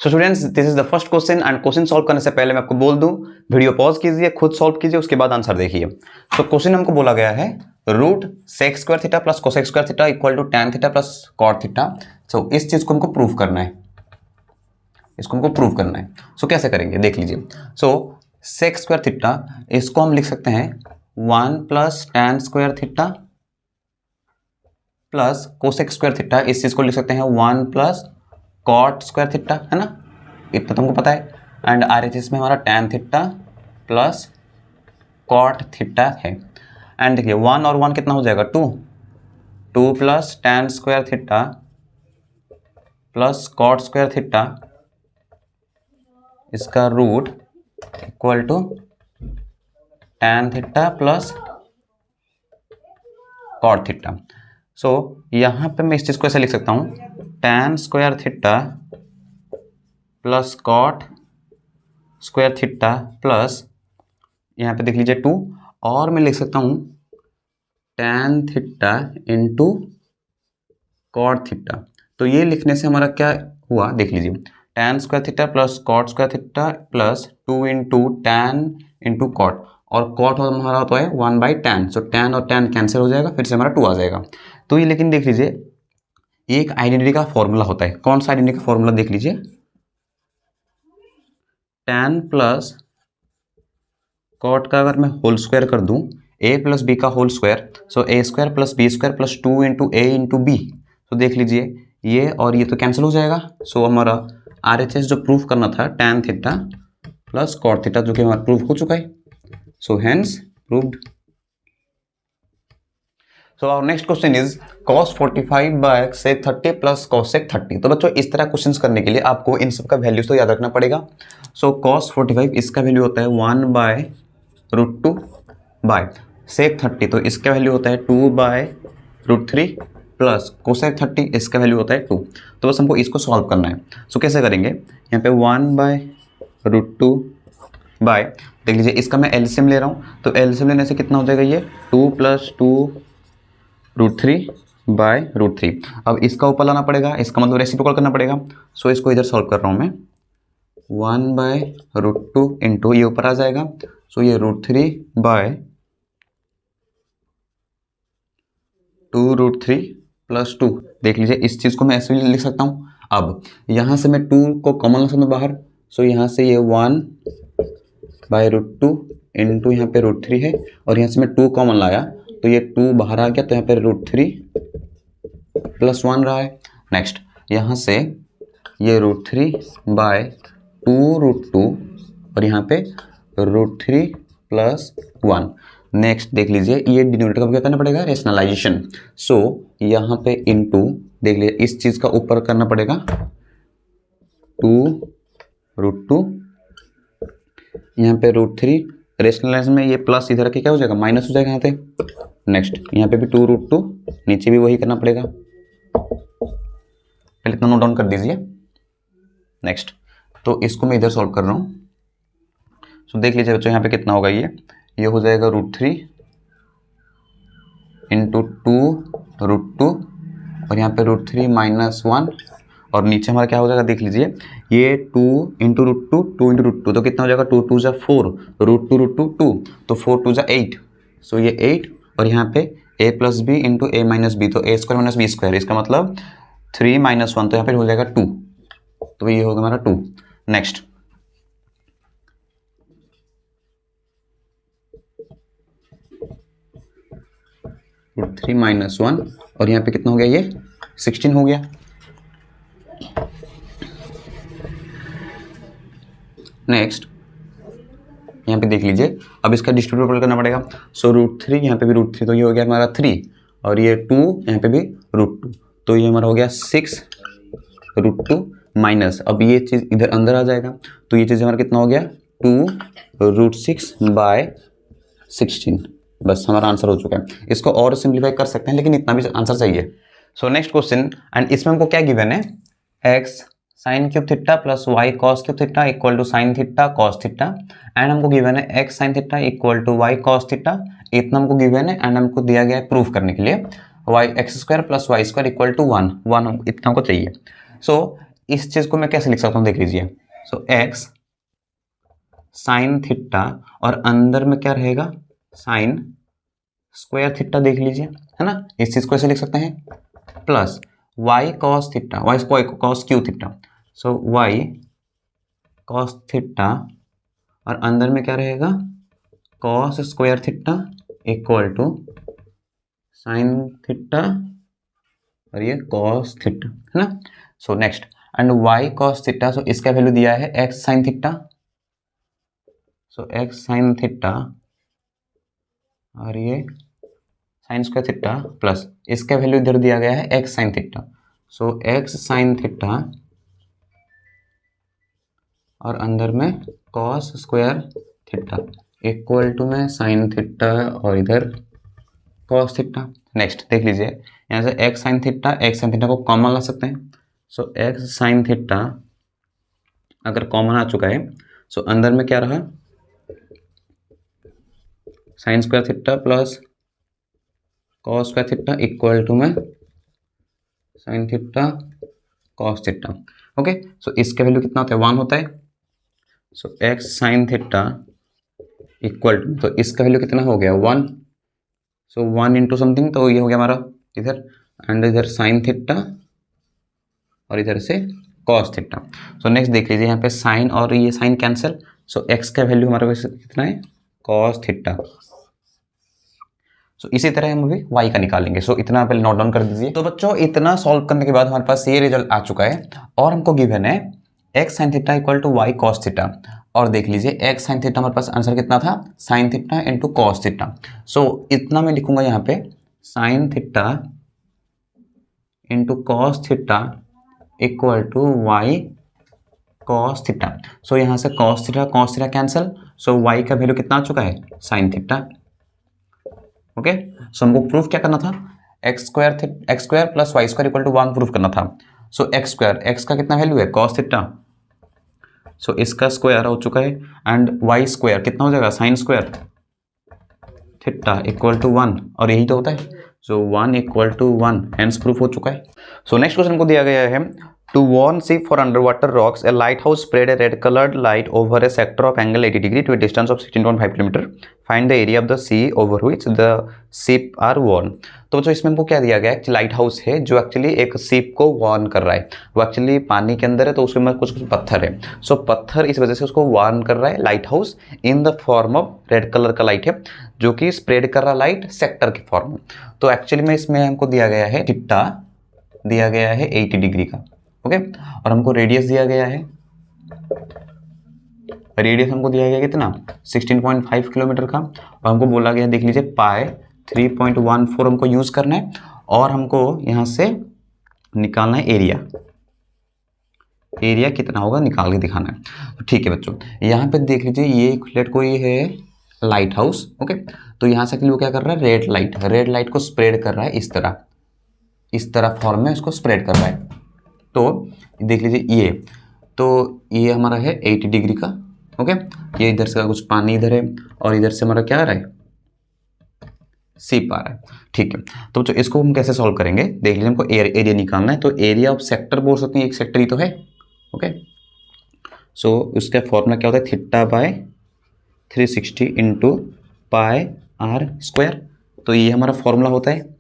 So students, this is the first question and question solve करने से पहले मैं आपको बोल दूं, वीडियो पॉज कीजिए, खुद सॉल्व कीजिए, उसके बाद आंसर देखिए। सो क्वेश्चन हमको बोला गया है root sec square theta plus cosec square theta equal to tan theta plus cot theta. So इस चीज को हमको प्रूव करना है, इसको हमको प्रूव करना है। सो कैसे करेंगे देख लीजिए। सो सेक स्क्वायर थीटा इसको हम लिख सकते हैं 1 plus tan square theta plus cosec square theta, इस चीज को लिख सकते हैं 1 प्लस कॉट स्क्वायर थीटा, है ना, इतना तुमको पता है। एंड RHS में हमारा tan theta plus cot theta है। एंड देखिए 1 और 1 कितना हो जाएगा 2 plus tan square theta plus cot square theta, इसका root equal to tan theta plus cot theta. So यहाँ पे मैं इस चीज़ को ऐसे लिख सकता हूँ tan square theta plus cot square theta plus यहाँ पे देख लीजिए 2, और मैं लिख सकता हूँ tan theta into cot theta. तो ये लिखने से हमारा क्या हुआ देख लीजिए, tan square theta plus cot square theta plus 2 into tan into cot, और कॉट हमारा होता है 1/tan। सो टैन और टैन कैंसिल हो जाएगा, फिर से हमारा 2 आ जाएगा। तो ये लेकिन देख लीजिए एक आइडेंटिटी का फॉर्मूला होता है। कौन सा आइडेंटिटी का फॉर्मूला देख लीजिए, टैन प्लस कॉट का अगर मैं होल स्क्वायर कर दूं a प्लस बी का whole square, so a square plus B square plus 2 into A into B. तो देख लीजिए ये और ये तो कैंसिल हो जाएगा। सो हमारा RHS जो प्रूफ करना था tan theta plus cot theta, जो कि हमारा प्रूफ हो चुका है। So hence proved. So our next question is cos 45 by sec 30 plus cosec 30। तो बच्चों इस तरह क्वेश्चंस करने के लिए आपको इन सब का वैल्यूज तो याद रखना पड़ेगा। सो cos 45 इसका वैल्यू होता है 1/√2 बाय sec 30, तो इसका वैल्यू होता है 2/√3 प्लस cosec 30 इसका वैल्यू होता है 2। तो बस हमको इसको सॉल्व करना है। सो कैसे करेंगे, यहाँ पे 1/√2 बाय, देख लीजिए इसका मैं एलसीएम ले रहा हूँ, तो एलसीएम लेने से कितना हो जाएगा ये 2 + 2√3/√3। अब इसका ऊपर लाना पड़ेगा, इसका मतलब रेसिप्रोकल करना पड़ेगा। सो इसको इधर सॉल्व कर रहा हूँ मैं, 1/√2 इंटू ये ऊपर आ जाएगा, सो ये √3/2√3 + 2। देख लीजिए इस चीज़ को मैं ऐसे भी लिख सकता हूँ। अब यहाँ से मैं 2 को कॉमन ला सकता हूँ बाहर, सो यहाँ से ये 1/√2 इंटू यहाँ पे √3 है, और यहाँ से मैं 2 कॉमन लाया तो ये 2 बाहर आ गया, तो यहाँ पे √3 + 1 रहा है। नेक्स्ट यहाँ से ये √3/2√2 और यहाँ पे √3 + 1। नेक्स्ट देख लीजिए ये डिनोमिनेटर का क्या करना पड़ेगा, रेशनलाइजेशन। सो यहाँ पे इनटू देख लीजिए इस चीज़ का ऊपर करना पड़ेगा 2√2, यहाँ पे √3 रेशनलाइज में ये प्लस इधर के क्या हो जाएगा माइनस हो जाएगा यहाँ पे। नेक्स्ट यहाँ पे भी 2√2, नीचे भी वही करना पड़ेगा, पहले इतना नोट डाउन कर दीजिए। नेक्स्ट तो इसको मैं इधर सॉल्व कर रहा हूँ। सो देख लीजिए बच्चों यहाँ पे कितना होगा, ये हो जाएगा √3 इंटू 2√2 और यहाँ पे √3 - 1, और नीचे हमारा क्या हो जाएगा देख लीजिए ये 2 इंटू √2 2 इंटू √2, तो कितना हो जाएगा 2 × 2 = 4, √2 2, तो 4 × 2 = 8। सो ये 8, और यहाँ पे a + b into a - b, तो a² - b², इसका मतलब 3 - 1, तो यहाँ पे हो जाएगा 2, तो ये होगा हमारा 2। नेक्स्ट √3 - 1, और यहाँ पे कितना हो गया ये 16 हो गया। नेक्स्ट यहाँ पे देख लीजिए अब इसका डिस्ट्रीब्यूट करना पड़ेगा। सो √3 यहाँ पे भी √3, तो ये हो गया हमारा 3, और ये 2 यहाँ पे भी √2, तो ये हमारा हो गया 6√2 माइनस, अब ये चीज़ इधर अंदर आ जाएगा, तो ये चीज़ हमारा कितना हो गया 2√6/16। बस हमारा आंसर हो चुका है। इसको और सिंप्लीफाई कर सकते हैं, लेकिन इतना भी आंसर चाहिए। सो नेक्स्ट क्वेश्चन, एंड इसमें हमको क्या गिवन है, x sin³ theta plus y cos³ theta equal to sin theta cos theta, and हमको गिवन है x sin theta equal to y cos theta, इतना हमको गिवन है। एंड हमको दिया गया है प्रूफ करने के लिए x² + y² = 1 इतना हमको चाहिए। सो इस चीज को मैं कैसे लिख सकता हूँ, देख लीजिए। सो एक्स साइन थीटा और अंदर में क्या रहेगा, साइन स्क्वायर थीटा, देख लीजिए, है ना। इस चीज को ऐसे लिख सकते हैं, plus y cos theta, y cos Q theta, so y cos theta और अंदर में क्या रहेगा, cos square theta equal to sine theta और ये कॉस थीटा, है ना। So next, and y cos theta, so इसका वैल्यू दिया है x sine theta, so x sine theta और ये साइन स्क्वायर थीटा प्लस इसका वैल्यू इधर दिया गया है x sine theta, so x sine theta और अंदर में cos square theta equal to में साइन थीटा और इधर कॉस थीटा। नेक्स्ट देख लीजिए, यहाँ से एक्स साइन थीटा को कॉमन ला सकते हैं, सो एक्स साइन थीटा अगर कॉमन आ चुका है, सो अंदर में क्या रहा, sine square theta plus cos square theta equal to में sine theta cos theta. Okay, so इसका वैल्यू कितना होता है, 1 होता है, so x sine theta equal to, तो इसका वैल्यू कितना हो गया 1, सो 1 इंटू समथिंग, तो ये हो गया हमारा इधर, एंड इधर साइन थीटा और इधर से कॉस थीटा। सो नेक्स्ट देख लीजिए, यहाँ पे साइन और ये साइन कैंसिल, सो एक्स का वैल्यू हमारे पास कितना है, कॉस थीटा। सो इसी तरह हम अभी वाई का निकालेंगे, सो इतना पहले नोट डाउन कर दीजिए। तो बच्चों इतना सॉल्व करने के बाद हमारे पास ये रिजल्ट आ चुका है और हमको गिवन है x sine theta equal to Y cos theta, और देख लीजिए एक्स साइन थीटा हमारे पास आंसर कितना था, sine theta into cos theta. So इतना मैं लिखूंगा यहाँ पे sine theta into cos theta equal to Y cos theta. So यहाँ से cos theta cancel, so Y का वैल्यू कितना आ चुका है, साइन थीटा। ओके, सो हमको प्रूफ क्या करना था, x square plus y square equal to 1 proof करना था। सो एक्स स्क्वायर, एक्स का कितना वैल्यू है, कॉस थीटा, सो इसका स्क्वायर हो चुका है, एंड वाई स्क्वायर कितना हो जाएगा, sine square theta equal to 1, और यही तो होता है, so 1 equal to 1, hence proof हो चुका है। सो नेक्स्ट क्वेश्चन को दिया गया है, to warn ship for under water rocks a light house spread a red coloured light over a sector of angle 80 degree to a distance of 16.5 kilometre, find the area of the sea over which the ship are warned. तो बच्चों इसमें हमको क्या दिया गया है, light house है जो एक्चुअली एक शिप को वार्न कर रहा है, वो एक्चुअली पानी के अंदर है तो उसके कुछ पत्थर है, सो पत्थर इस वजह से उसको वार्न कर रहा है, light house in the form of red colour का लाइट है जो कि स्प्रेड कर रहा लाइट सेक्टर के फॉर्म में। तो एक्चुअली में इसमें हमको दिया गया है थीटा दिया गया है 80 डिग्री का, ओके, और हमको रेडियस दिया गया है, रेडियस हमको दिया गया कितना 16.5 किलोमीटर का, और हमको बोला गया देख लीजिए पाई 3.14 हमको यूज करना है, और हमको यहाँ से निकालना है एरिया, एरिया कितना होगा निकाल के दिखाना है। तो ठीक है बच्चों, यहाँ पे देख लीजिए ये लेट कोई है लाइट हाउस, ओके, तो यहाँ से वो क्या कर रहा है, रेड लाइट को स्प्रेड कर रहा है, इस तरह फॉर्म में इसको स्प्रेड कर रहा है। तो देख लीजिए ये हमारा है 80 डिग्री का, ओके, ये इधर से कुछ पानी इधर है और इधर से हमारा क्या आ रहा है, शिप आ रहा है, ठीक है। तो बच्चों इसको हम कैसे सॉल्व करेंगे, देख लीजिए हमको एरिया निकालना है, तो एरिया ऑफ सेक्टर बोल सकते हैं, एक सेक्टर ही तो है, ओके, सो उसका फॉर्मूला क्या होता है, theta by 360 into pi r square, तो ये हमारा फॉर्मूला होता है,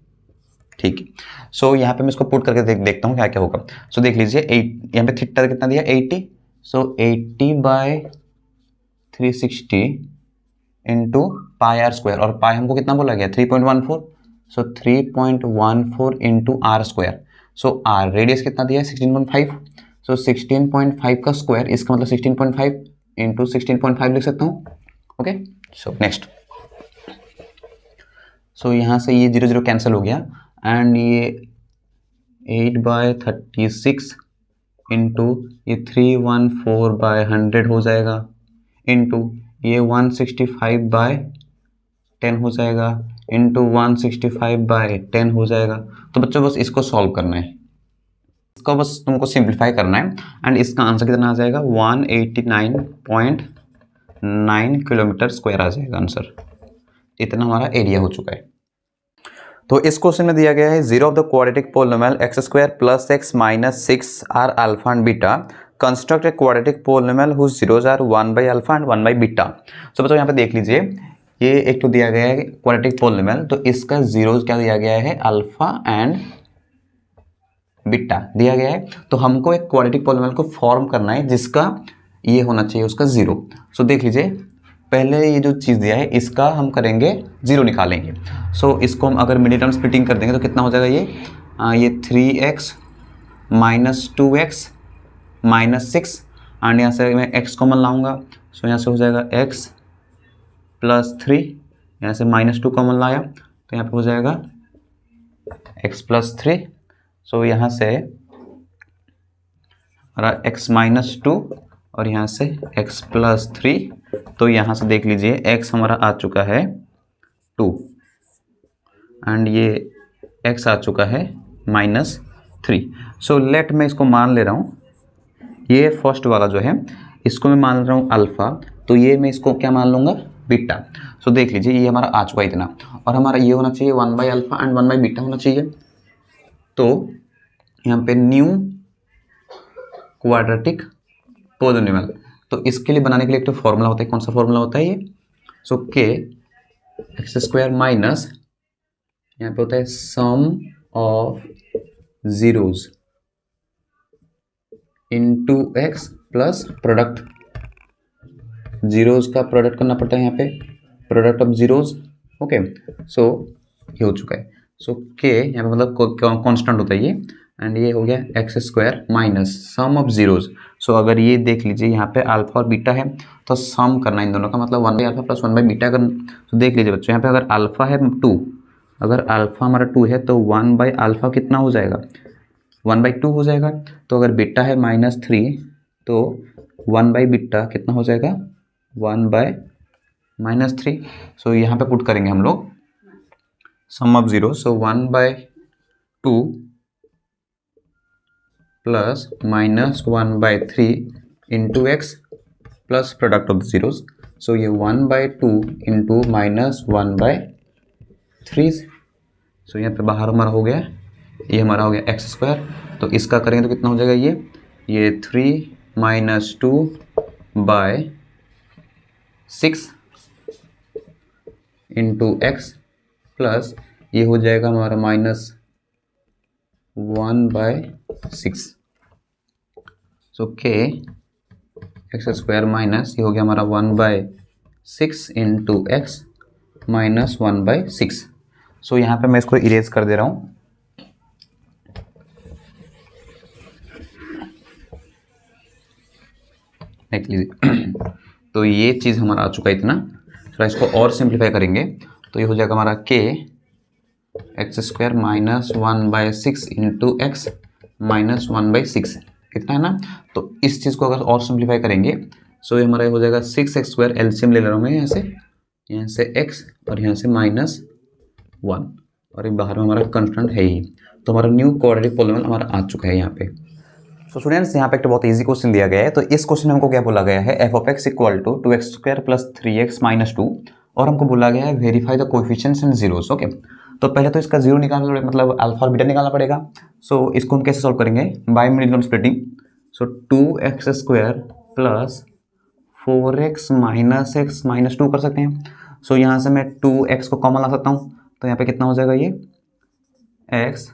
ठीक है। सो यहाँ पे मैं इसको पुट करके देखता हूँ क्या क्या होगा। सो देख लीजिए यहाँ पे थीटा कितना दिया 80, so 80 by 360 into pi r square, और पाई हमको कितना बोला गया 3.14, so 3.14 into r square, so r radius कितना दिया है 16.5, सो 16.5 का स्क्वायर, इसका मतलब 16.5 इंटू 16.5 लिख सकता हूँ, ओके। सो नेक्स्ट, सो यहाँ से ये 0 0 कैंसिल हो गया, एंड ये 8 बाय 36 इंटू ये 314 बाय 100 हो जाएगा, इंटू ये 165 बाय 10 हो जाएगा, इंटू 165 बाय 10 हो जाएगा। तो बच्चों बस इसको सॉल्व करना है, इसको बस तुमको सिंप्लीफाई करना है, एंड इसका आंसर कितना आ जाएगा 189.9 किलोमीटर स्क्वायर आ जाएगा आंसर, इतना हमारा एरिया हो चुका है। तो इस क्वेश्चन में दिया गया है zero of the quadratic polynomial X square plus X minus 6 are alpha and beta, construct a quadratic polynomial whose zeros are 1 by alpha and 1 by beta. So बच्चों यहाँ पे देख लीजिए, ये एक तो दिया गया है क्वाड्रेटिक पोलिनोमियल, तो इसका जीरोज क्या दिया गया है, अल्फा एंड बीटा दिया गया है। तो हमको एक क्वाड्रेटिक पोलिनोमियल को फॉर्म करना है जिसका ये होना चाहिए उसका जीरो। सो देख लीजिए, पहले ये जो चीज़ दिया है इसका हम करेंगे जीरो निकालेंगे। सो इसको हम अगर मिडिल टर्म स्प्लिटिंग कर देंगे तो कितना हो जाएगा ये 3x minus 2x minus 6 and यहाँ से मैं x कॉमन लाऊंगा। सो यहाँ से हो जाएगा x प्लस 3, यहाँ से माइनस 2 कॉमन लाया तो यहाँ पे हो जाएगा x प्लस 3। सो यहाँ से हमारा x माइनस 2 और यहाँ से x प्लस 3। तो यहाँ से देख लीजिए x हमारा आ चुका है 2 एंड ये x आ चुका है माइनस 3। सो लेट मैं इसको मान ले रहा हूँ, ये फर्स्ट वाला जो है इसको मैं मान रहा हूँ अल्फ़ा, तो ये मैं इसको क्या मान लूँगा, बीटा। सो देख लीजिए ये हमारा आ चुका है इतना, और हमारा ये होना चाहिए 1 by alpha and 1 by beta होना चाहिए। तो यहाँ पे न्यू क्वाड्रेटिक पोलिनोमियल, तो इसके लिए बनाने के लिए एक तो फॉर्मूला होता है, कौन सा फॉर्मूला होता है ये, सो के एक्स स्क्वायर माइनस यहाँ पे होता है sum of zeros into X plus product, zeros का प्रोडक्ट करना पड़ता है यहाँ पे, product of zeros. Okay, so ये हो चुका है। सो के यहाँ पे मतलब कांस्टेंट होता है ये, एंड ये हो गया X square minus sum of zeros. So अगर ये देख लीजिए यहाँ पे अल्फा और बीटा है तो सम करना है इन दोनों का, मतलब 1 by alpha plus 1 by beta करना। तो देख लीजिए बच्चों, यहाँ पे अगर अल्फा है 2, अगर अल्फा हमारा 2 है तो 1 बाई अल्फा कितना हो जाएगा, 1 बाई 2 हो जाएगा। तो अगर बीटा है माइनस 3 तो 1 बाई बीटा कितना हो जाएगा, 1 बाई माइनस 3। सो यहाँ पे पुट करेंगे हम लोग sum of zero, so 1 by 2 plus minus 1 by 3 into X plus product of the zeros. So ये 1 by 2 into minus 1 by 3। So यहाँ पे बाहर हमारा हो गया, ये हमारा हो गया एक्स स्क्वायर। तो इसका करेंगे तो कितना हो जाएगा, ये 3 minus 2 by 6 into X plus ये हो जाएगा हमारा माइनस 1 बाई 6। सो के एक्स स्क्वायर माइनस ये हो गया हमारा 1 by 6 into x minus 1 by 6। सो यहाँ पे मैं इसको इरेज कर दे रहा हूँ। देख लीजिए तो ये चीज़ हमारा आ चुका है इतना। थोड़ा इसको और सिंप्लीफाई करेंगे तो ये हो जाएगा हमारा के x square minus 1 by 6 into x minus 1 by 6, कितना है ना। तो इस चीज़ को अगर और सिंप्लीफाई करेंगे सो ये हमारा हो जाएगा 6x स्क्वायर, एलसीएम ले रहा हूँ मैं यहाँ से x और यहाँ से माइनस 1, और एक बाहर में हमारा कंस्टेंट है ही। तो हमारा न्यू क्वाड्रेटिक पोलिनोमियल हमारा आ चुका है यहाँ पे। तो स्टूडेंट्स यहाँ पे एक बहुत इजी क्वेश्चन दिया गया है। तो इस क्वेश्चन में हमको क्या बोला गया है, f of x equal to 2x square plus 3x minus 2, और हमको बोला गया है verify the coefficients and zeros. Okay, तो पहले तो इसका जीरो निकालना पड़ेगा, मतलब अल्फा और बीटा निकालना पड़ेगा। सो इसको हम कैसे सॉल्व करेंगे, बाय मिडिल टर्म स्प्लिटिंग। सो 2x square plus 4x minus x minus 2 कर सकते हैं। सो यहाँ से मैं 2x को कॉमन ला सकता हूँ, तो यहाँ पे कितना हो जाएगा, ये x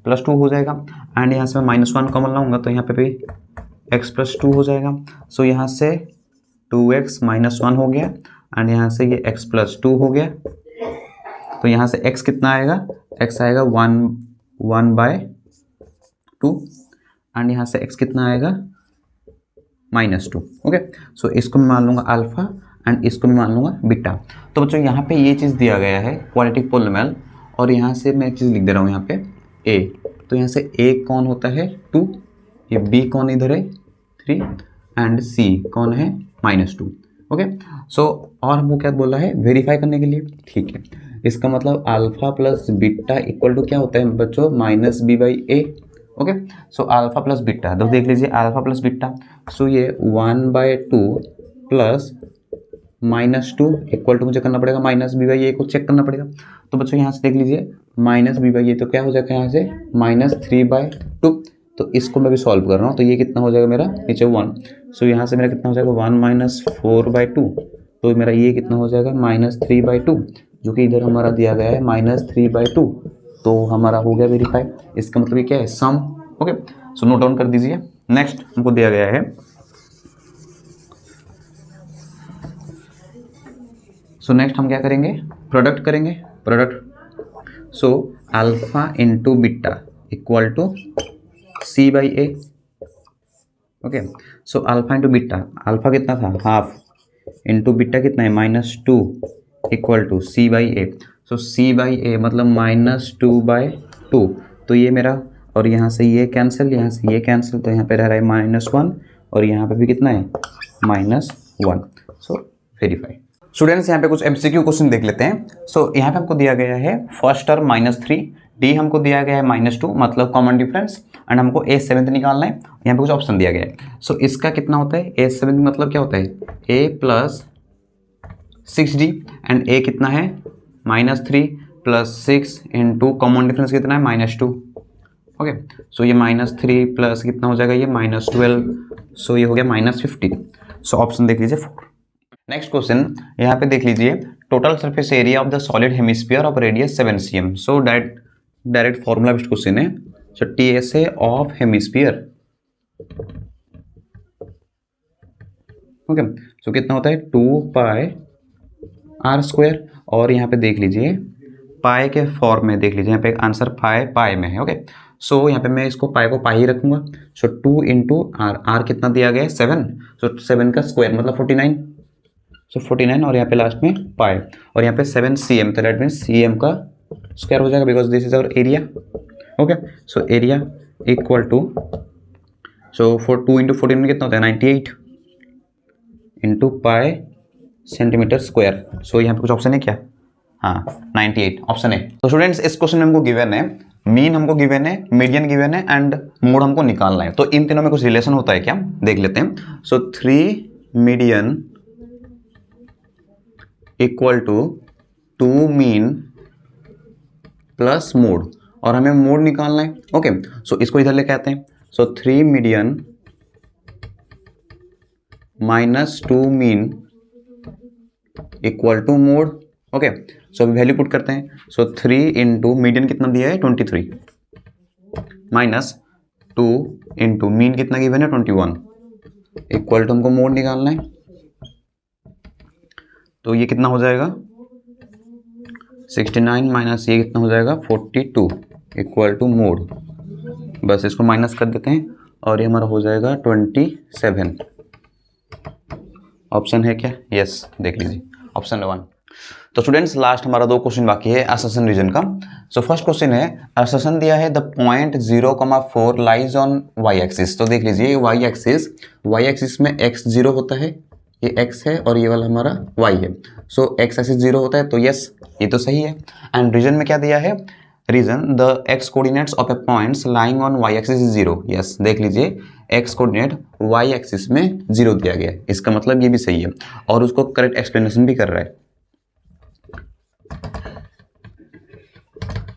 प्लस 2 हो जाएगा, एंड यहाँ से मैं माइनस 1 कॉमन लाऊंगा तो यहाँ पे भी x प्लस 2 हो जाएगा। सो यहाँ से 2x माइनस 1 हो गया, एंड यहाँ से ये x प्लस 2 हो गया। तो यहाँ से x कितना आएगा, x आएगा 1 बाय 2, एंड यहाँ से x कितना आएगा, माइनस 2। ओके, सो इसको मैं मान लूँगा अल्फा एंड इसको मैं मान लूँगा बीटा। तो बच्चों यहाँ पे ये चीज़ दिया गया है क्वाड्रेटिक पोलिनोमियल, और यहाँ से मैं एक चीज़ लिख दे रहा हूँ यहाँ पे a। तो यहाँ से a कौन होता है 2, ये b कौन इधर है 3, एंड c कौन है माइनस 2। ओके, सो और हमको क्या बोला है, वेरीफाई करने के लिए। ठीक है, इसका मतलब alpha plus beta equal to क्या होता है बच्चों, minus b by a। Okay, so alpha plus beta, तो देख लीजिए अल्फा प्लस बीटा, सो ये 1 बाई 2 प्लस -2 इक्वल टू मुझे करना पड़ेगा -b/a को चेक करना पड़ेगा। तो बच्चों यहाँ से देख लीजिए -b/a तो क्या हो जाएगा यहाँ से -3/2। तो इसको मैं भी सॉल्व कर रहा हूँ, तो ये कितना हो जाएगा मेरा नीचे 1। सो यहाँ से मेरा कितना हो जाएगा 1 - 4/2। तो मेरा ये कितना हो जाएगा -3/2, जो कि इधर हमारा दिया गया है -3/2। तो हमारा हो गया वेरीफाई। इसका मतलब ये क्या है सम। ओके, सो नोट डाउन कर दीजिए। नेक्स्ट हमको दिया गया है, सो नेक्स्ट हम क्या करेंगे, प्रोडक्ट करेंगे। Product, so alpha into beta equal to c/a। Okay, so alpha into beta, alpha कितना था हाफ, इंटू बीटा कितना है -2 equal to c/a। So c/a मतलब -2/2। तो ये मेरा, और यहाँ से ये कैंसिल, यहाँ से ये कैंसिल, तो यहाँ पे रह रहा है -1 और यहाँ पे भी कितना है -1। सो वेरीफाई। स्टूडेंट्स यहाँ पे कुछ MCQ क्वेश्चन देख लेते हैं। सो यहाँ पे हमको दिया गया है फर्स्ट टर्म -3, डी हमको दिया गया है -2 मतलब कॉमन डिफरेंस, एंड हमको a7 निकालना है। यहाँ पे कुछ ऑप्शन दिया गया है। सो इसका कितना होता है a7 मतलब क्या होता है a + 6d, एंड a कितना है -3 + 6 इंटू कॉमन डिफरेंस कितना है -2। ओके, सो ये -3 प्लस कितना हो जाएगा ये -12। सो ये हो गया -15। सो ऑप्शन देख लीजिए 4। नेक्स्ट क्वेश्चन यहाँ पे देख लीजिए, total surface area of the solid hemisphere of radius 7 cm। So direct formula based question है। सो TSA ऑफ हेमिस्फीयर, ओके, सो कितना होता है 2πr²। और यहाँ पे देख लीजिए पाई के फॉर्म में देख लीजिए, यहाँ पे आंसर पाई में है। ओके, सो यहाँ पे मैं इसको पाई को पाई ही रखूंगा। सो 2 इंटू r कितना दिया गया है 7। सो 7 का स्क्वायर मतलब 49। सो 49 और यहाँ पे लास्ट में पाई, और यहाँ पे 7 cm, तो दैट मीन्स cm का स्क्वायर हो जाएगा because this is our area. Okay, so area equal to, so 2 into 14 में कितना होता है 98 into pi centimetre square. So यहाँ पे कुछ ऑप्शन है क्या, हाँ 98 ऑप्शन है। तो स्टूडेंट्स इस क्वेश्चन में हमको गिवन है मीन हमको गिवन है, मीडियन गिवन है, एंड मोड हमको निकालना है। तो इन तीनों में कुछ रिलेशन होता है क्या, देख लेते हैं। So 3 median equal to 2 mean plus mode, और हमें मोड निकालना है। ओके, सो इसको इधर लेके आते हैं। So 3 median -2 mean equal to mode. Okay, so अभी वैल्यू पुट करते हैं। सो 3 इंटू मीडियन कितना दिया है 23 -2 इंटू मीन कितना गिवन है 21 इक्वल टू हमको मोड निकालना है। तो ये कितना हो जाएगा 69 माइनस ये कितना हो जाएगा 42 इक्वल टू मोड। बस इसको माइनस कर देते हैं और ये हमारा हो जाएगा 27। ऑप्शन है क्या, यस देख लीजिए ऑप्शन 1। तो स्टूडेंट्स लास्ट हमारा 2 क्वेश्चन बाकी है असर्शन रीजन का। सो फर्स्ट क्वेश्चन है, असर्शन दिया है the point 0,4 lies on y axis. तो देख लीजिए वाई एक्सिस में x 0 होता है, ये x है और ये वाला हमारा y है। सो x एक्सिस 0 होता है, तो यस ये तो सही है। एंड रीजन में क्या दिया है, reason the x coordinates of a points lying on y axis is 0। Yes देख लीजिए x कोऑर्डिनेट y एक्सिस में 0 दिया गया है, इसका मतलब ये भी सही है और उसको करेक्ट एक्सप्लेनेशन भी कर रहा है,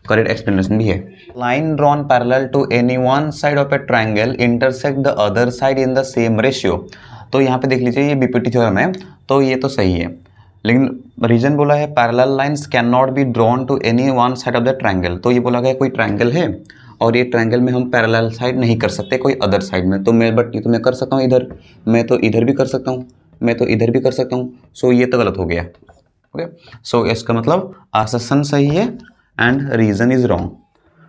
करेक्ट एक्सप्लेनेशन भी है। Line drawn parallel to any one side of a triangle intersect the other side in the same ratio. तो यहाँ पे देख लीजिए ये बीपीटी थ्योरम है, तो ये तो सही है, लेकिन रीजन बोला है parallel lines can not be drawn to any one side of the triangle. तो ये बोला गया कोई ट्रायंगल है और ये ट्रायंगल में हम पैरेलल साइड नहीं कर सकते कोई अदर साइड में, तो मैं बट ये तो मैं कर सकता हूँ इधर, मैं तो इधर भी कर सकता हूँ, मैं तो इधर भी कर सकता हूँ। सो ये तो गलत हो गया। ओके, सो इसका मतलब असर्शन सही है and reason is wrong.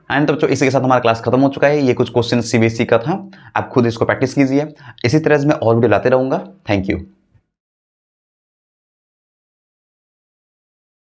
And तो इसी के साथ हमारा क्लास खत्म हो चुका है। ये कुछ क्वेश्चन सीबीएसई का था, आप खुद इसको प्रैक्टिस कीजिए। इसी तरह से मैं और वीडियो लाते रहूँगा। Thank you.